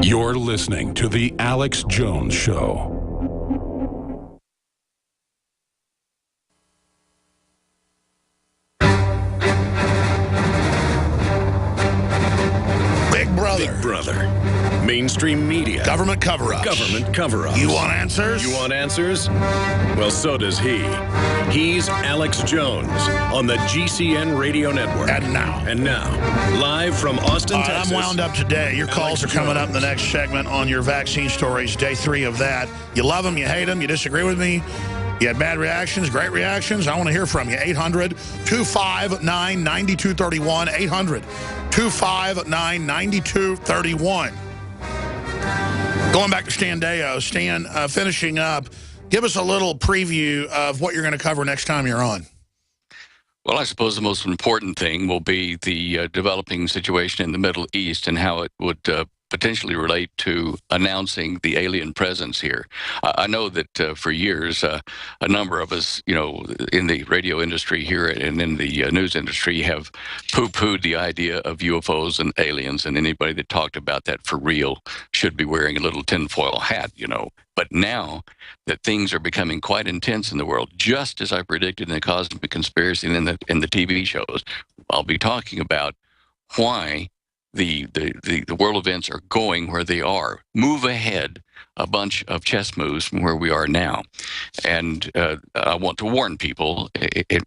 You're listening to The Alex Jones Show. Big Brother. Big Brother. Mainstream media. Government cover-ups. Government cover-ups. You want answers? You want answers? Well, so does he. He's Alex Jones on the GCN Radio Network. And now, live from Austin, Texas. I'm wound up today. Your calls are coming up in the next segment on your vaccine stories, day 3 of that. You love them, you hate them, you disagree with me. You had bad reactions, great reactions. I want to hear from you. 800-259-9231. 800-259-9231. Going back to Stan Deyo. Stan, finishing up, give us a little preview of what you're going to cover next time you're on. Well, I suppose the most important thing will be the developing situation in the Middle East and how it would potentially relate to announcing the alien presence here. I know that for years, a number of us, in the radio industry here and in the news industry have poo-pooed the idea of UFOs and aliens, and anybody that talked about that for real should be wearing a little tinfoil hat, But now that things are becoming quite intense in the world, just as I predicted in the Cosmic Conspiracy and in the TV shows, I'll be talking about why the world events are going where they are. Move ahead a bunch of chess moves from where we are now. And I want to warn people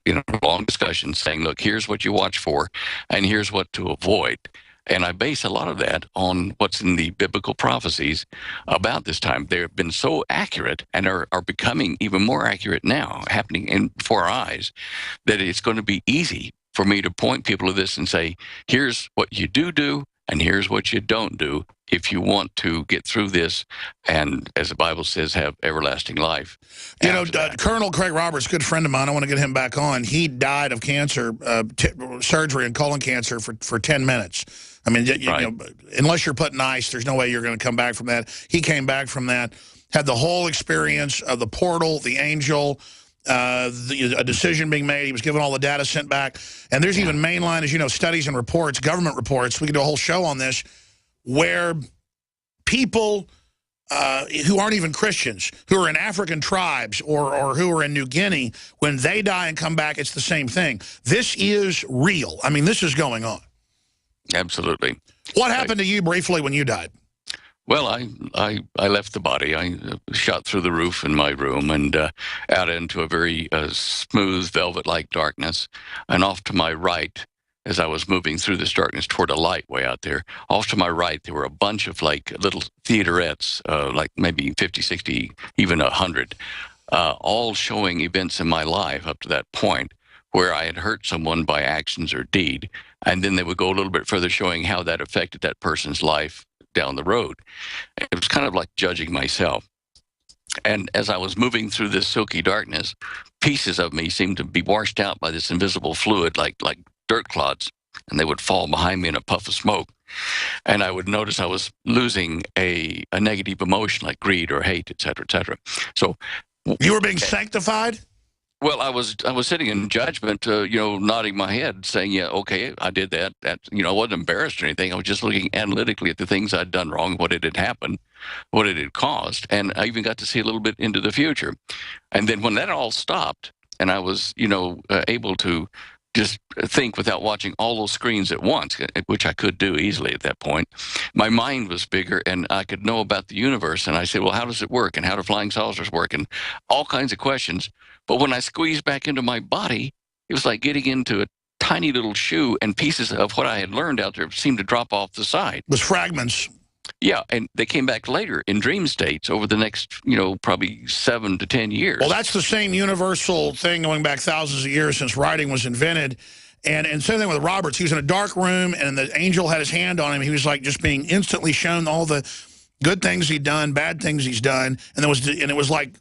in a long discussion saying, look, here's what you watch for, and here's what to avoid. And I base a lot of that on what's in the biblical prophecies about this time. They've been so accurate and are becoming even more accurate now, happening before our eyes, that it's going to be easy for me to point people to this and say, here's what you do, and here's what you don't do if you want to get through this and, as the Bible says, have everlasting life. Colonel Craig Roberts, good friend of mine, I want to get him back on. He died of cancer, surgery and colon cancer for 10 minutes. I mean, unless you're putting ice, there's no way you're going to come back from that. He came back from that, had the whole experience of the portal, the angel, a decision being made. He was given all the data sent back. And there's even mainline, as you know, studies and reports, government reports. We could do a whole show on this, where people who aren't even Christians, who are in African tribes or who are in New Guinea, when they die and come back, it's the same thing. This is real. I mean, this is going on. Absolutely. What happened to you briefly when you died? Well, I left the body. I shot through the roof in my room and out into a very smooth, velvet-like darkness. And off to my right, as I was moving through this darkness toward a light way out there, off to my right, there were a bunch of little theaterettes, like maybe 50, 60, even 100, all showing events in my life up to that point where I had hurt someone by actions or deed. And then they would go a little bit further, showing how that affected that person's life down the road. It was kind of like judging myself. And as I was moving through this silky darkness, pieces of me seemed to be washed out by this invisible fluid, like dirt clods, and they would fall behind me in a puff of smoke. And I would notice I was losing a negative emotion like greed or hate, et cetera, et cetera. So you were being sanctified? Well, I was sitting in judgment, nodding my head, saying, yeah, okay, I did that. I wasn't embarrassed or anything. I was just looking analytically at the things I'd done wrong, what it had happened, what it had caused. And I even got to see a little bit into the future. And then when that all stopped and I was, able to just think without watching all those screens at once, which I could do easily at that point, my mind was bigger and I could know about the universe. And I said, well, how does it work? And how do flying saucers work? And all kinds of questions. But when I squeezed back into my body, it was like getting into a tiny little shoe, and pieces of what I had learned out there seemed to drop off the side. It was fragments. Yeah, and they came back later in dream states over the next, probably 7 to 10 years. Well, that's the same universal thing going back thousands of years since writing was invented. And same thing with Roberts. He was in a dark room, and the angel had his hand on him. He was like just being instantly shown all the good things he'd done, bad things he's done. And it was like,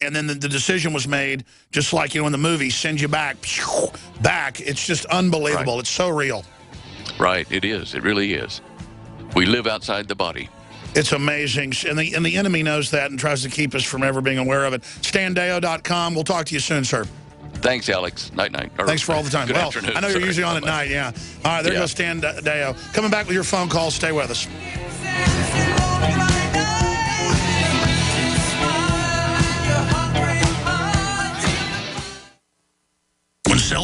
and then the decision was made, just like, in the movie, send you back. It's just unbelievable. Right. It's so real. Right, it is. It really is. We live outside the body. It's amazing. And the enemy knows that and tries to keep us from ever being aware of it. StanDeyo.com. We'll talk to you soon, sir. Thanks, Alex. Night. Thanks for all the time. Good afternoon. I know you're usually on at night, yeah. All right, there goes Stan Deyo. Coming back with your phone calls. Stay with us.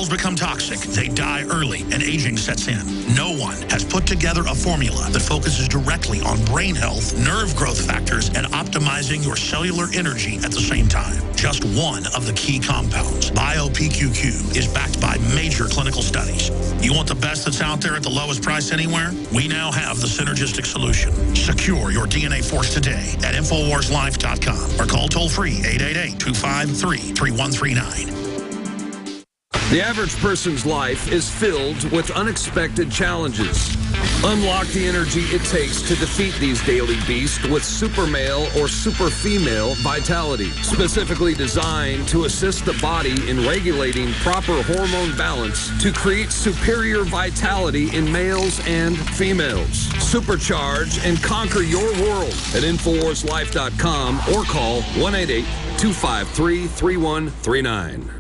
cells become toxic, they die early, and aging sets in. No one has put together a formula that focuses directly on brain health, nerve growth factors, and optimizing your cellular energy at the same time. Just one of the key compounds, BioPQQ, is backed by major clinical studies. You want the best that's out there at the lowest price anywhere? We now have the synergistic solution. Secure your DNA force today at InfoWarsLife.com or call toll-free 888-253-3139. The average person's life is filled with unexpected challenges. Unlock the energy it takes to defeat these daily beasts with super male or super female vitality, specifically designed to assist the body in regulating proper hormone balance to create superior vitality in males and females. Supercharge and conquer your world at InfoWarsLife.com or call 1-888-253-3139.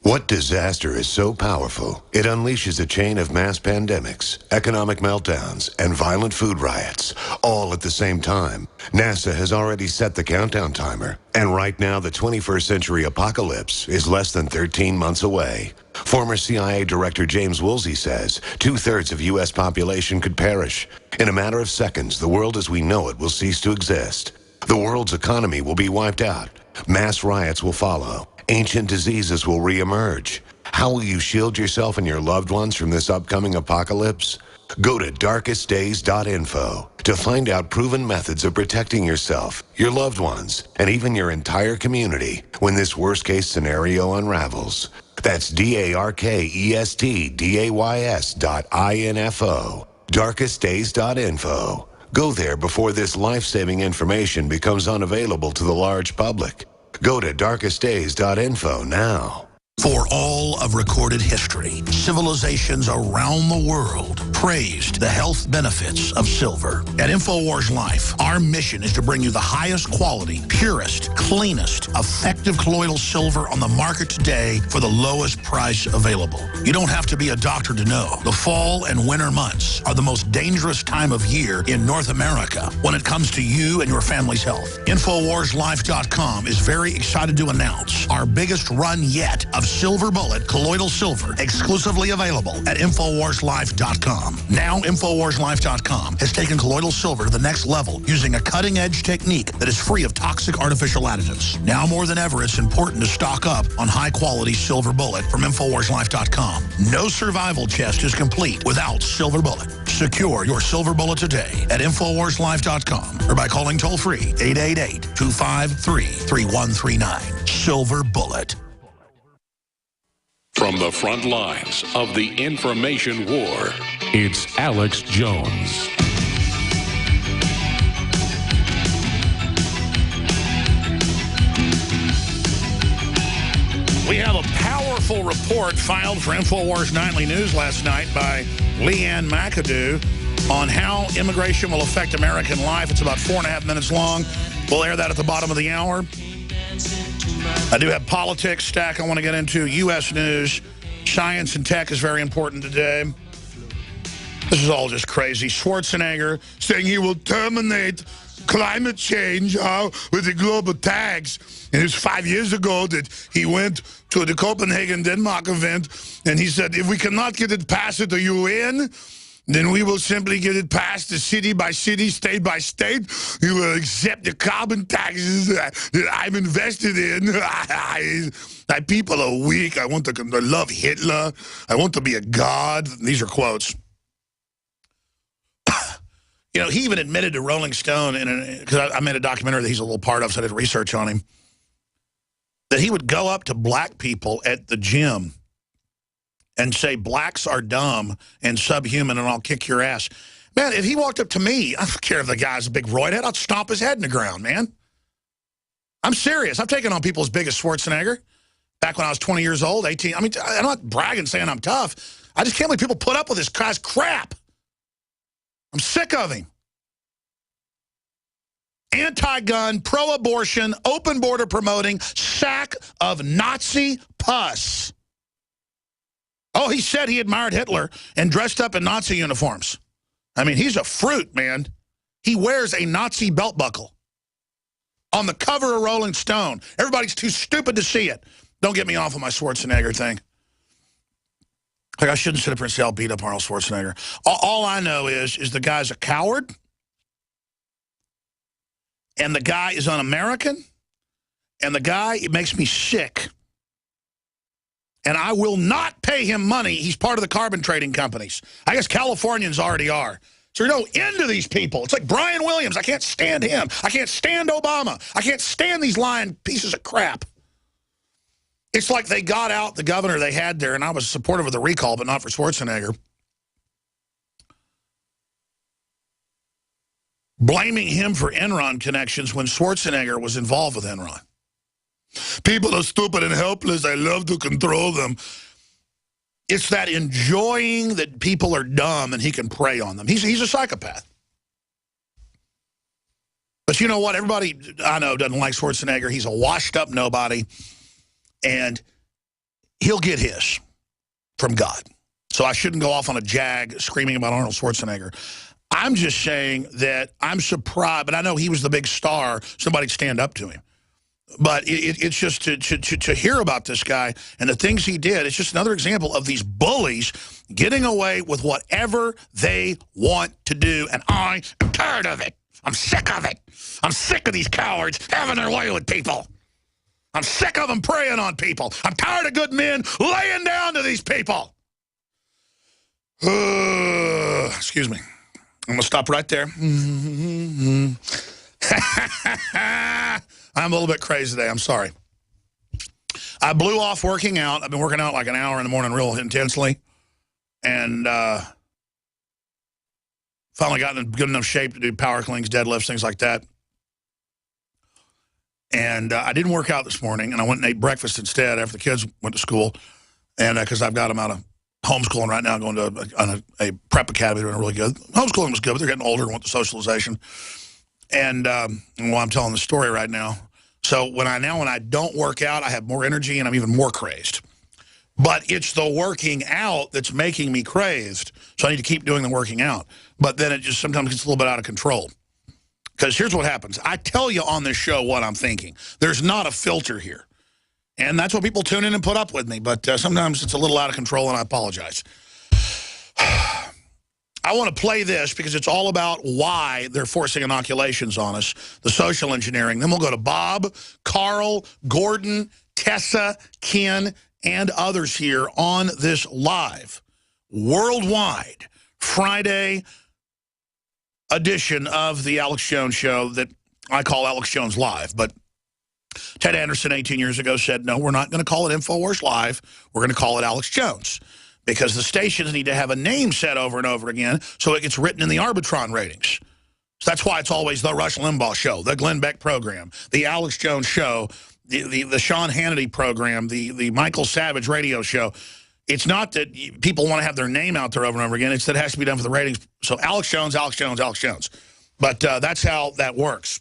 What disaster is so powerful, it unleashes a chain of mass pandemics, economic meltdowns, and violent food riots, all at the same time? NASA has already set the countdown timer, and right now the 21st century apocalypse is less than 13 months away. Former CIA Director James Woolsey says 2/3 of U.S. population could perish. In a matter of seconds, the world as we know it will cease to exist. The world's economy will be wiped out. Mass riots will follow. Ancient diseases will reemerge. How will you shield yourself and your loved ones from this upcoming apocalypse? Go to darkestdays.info to find out proven methods of protecting yourself, your loved ones, and even your entire community when this worst-case scenario unravels. That's darkestdays.info. darkestdays.info. Go there before this life-saving information becomes unavailable to the large public. Go to darkestdays.info now. For all of recorded history, civilizations around the world praised the health benefits of silver. At InfoWars Life, our mission is to bring you the highest quality, purest, cleanest, effective colloidal silver on the market today for the lowest price available. You don't have to be a doctor to know. The fall and winter months are the most dangerous time of year in North America when it comes to you and your family's health. InfoWarsLife.com is very excited to announce our biggest run yet of Silver Bullet colloidal silver, exclusively available at InfoWarsLife.com. Now, InfoWarsLife.com has taken colloidal silver to the next level using a cutting-edge technique that is free of toxic artificial additives. Now more than ever, it's important to stock up on high-quality Silver Bullet from InfoWarsLife.com. No survival chest is complete without Silver Bullet. Secure your Silver Bullet today at InfoWarsLife.com or by calling toll-free 888-253-3139. Silver Bullet. From the front lines of the information war, it's Alex Jones. We have a powerful report filed for InfoWars Nightly News last night by Leanne McAdoo on how immigration will affect American life. It's about 4.5 minutes long. We'll air that at the bottom of the hour. I do have politics stack I want to get into, U.S. news. Science and tech is very important today. This is all just crazy. Schwarzenegger saying he will terminate climate change with the global tax. And it was 5 years ago that he went to the Copenhagen, Denmark event, and he said, if we cannot get it passed at the UN, then we will simply get it passed city by city, state by state. We will accept the carbon taxes that I'm invested in. My people are weak. I love Hitler. I want to be a god. These are quotes. You know, he even admitted to Rolling Stone, because I made a documentary that he's a little part of, so I did research on him, that he would go up to black people at the gym and say, blacks are dumb and subhuman and I'll kick your ass. Man, if he walked up to me, I don't care if the guy's a big roid head, I'd stomp his head in the ground, man. I'm serious. I've taken on people as big as Schwarzenegger back when I was 20 years old, 18. I mean, I'm not bragging saying I'm tough. I just can't believe people put up with this guy's crap. I'm sick of him. Anti-gun, pro-abortion, open border promoting, sack of Nazi pus. Oh, he said he admired Hitler and dressed up in Nazi uniforms. I mean, he's a fruit, man. He wears a Nazi belt buckle on the cover of Rolling Stone. Everybody's too stupid to see it. Don't get me off of my Schwarzenegger thing. Like, I shouldn't sit up here and say I'll beat up Arnold Schwarzenegger. All I know is the guy's a coward, and the guy is un-American, and the guy, it makes me sick. And I will not pay him money. He's part of the carbon trading companies. I guess Californians already are. So there's no end to these people. It's like Brian Williams. I can't stand him. I can't stand Obama. I can't stand these lying pieces of crap. It's like they got out the governor they had there, and I was supportive of the recall, but not for Schwarzenegger. Blaming him for Enron connections when Schwarzenegger was involved with Enron. People are stupid and helpless. I love to control them. It's that enjoying that people are dumb and he can prey on them. He's a psychopath. But you know what? Everybody I know doesn't like Schwarzenegger. He's a washed-up nobody. And he'll get his from God. So I shouldn't go off on a jag screaming about Arnold Schwarzenegger. I'm just saying that I'm surprised, but I know he was the big star. Somebody'd stand up to him. But it's just to hear about this guy and the things he did, it's just another example of these bullies getting away with whatever they want to do. And I am tired of it. I'm sick of it. I'm sick of these cowards having their way with people. I'm sick of them preying on people. I'm tired of good men laying down to these people. Excuse me. I'm going to stop right there. I'm a little bit crazy today. I'm sorry. I blew off working out. I've been working out like an hour in the morning real intensely. And finally got in good enough shape to do power cleans, deadlifts, things like that. And I didn't work out this morning, and I went and ate breakfast instead after the kids went to school. And because I've got them out of homeschooling right now, going to a prep academy, doing really good. Homeschooling was good, but they're getting older and want the socialization. And well, I'm telling the story right now. So when I don't work out, I have more energy and I'm even more crazed. But it's the working out that's making me crazed. So I need to keep doing the working out. But then it just sometimes gets a little bit out of control. Because here's what happens. I tell you on this show what I'm thinking. There's not a filter here. And that's what people tune in and put up with me. But sometimes it's a little out of control, and I apologize. I want to play this because it's all about why they're forcing inoculations on us, the social engineering. Then we'll go to Bob, Carl, Gordon, Tessa, Ken, and others here on this live, worldwide, Friday edition of the Alex Jones Show that I call Alex Jones Live. But Ted Anderson 18 years ago said, no, we're not going to call it InfoWars Live. We're going to call it Alex Jones. Because the stations need to have a name set over and over again so it gets written in the Arbitron ratings. So that's why it's always the Rush Limbaugh Show, the Glenn Beck program, the Alex Jones Show, the Sean Hannity program, the Michael Savage radio show. It's not that people want to have their name out there over and over again. It's that it has to be done for the ratings. So Alex Jones, Alex Jones, Alex Jones. But that's how that works.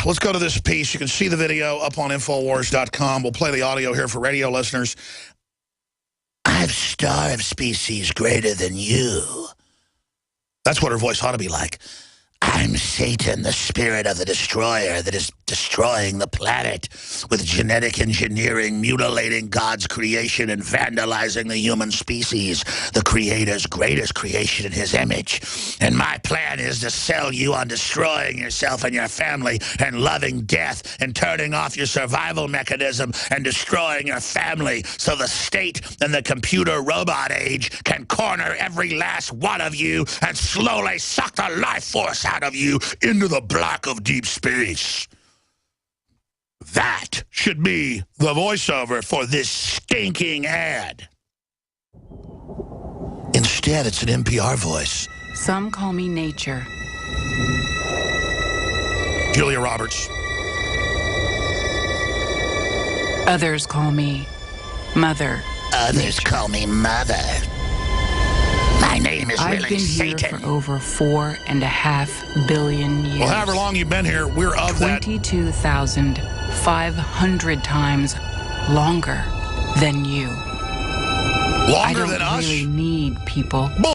Let's go to this piece. You can see the video up on Infowars.com. We'll play the audio here for radio listeners. I've starved species greater than you. That's what her voice ought to be like. I'm Satan, the spirit of the destroyer that is destroying the planet with genetic engineering, mutilating God's creation and vandalizing the human species, the Creator's greatest creation in his image. And my plan is to sell you on destroying yourself and your family and loving death and turning off your survival mechanism and destroying your family so the state and the computer robot age can corner every last one of you and slowly suck the life force out of you into the black of deep space. That should be the voiceover for this stinking ad. Instead, it's an NPR voice. Some call me nature. Julia Roberts. Others call me mother. Others call me mother. My name is I've really been here Satan. for over 4.5 billion years. Well, however long you've been here, we're of that. 22,500 times longer than you. Longer than us? I don't really need people.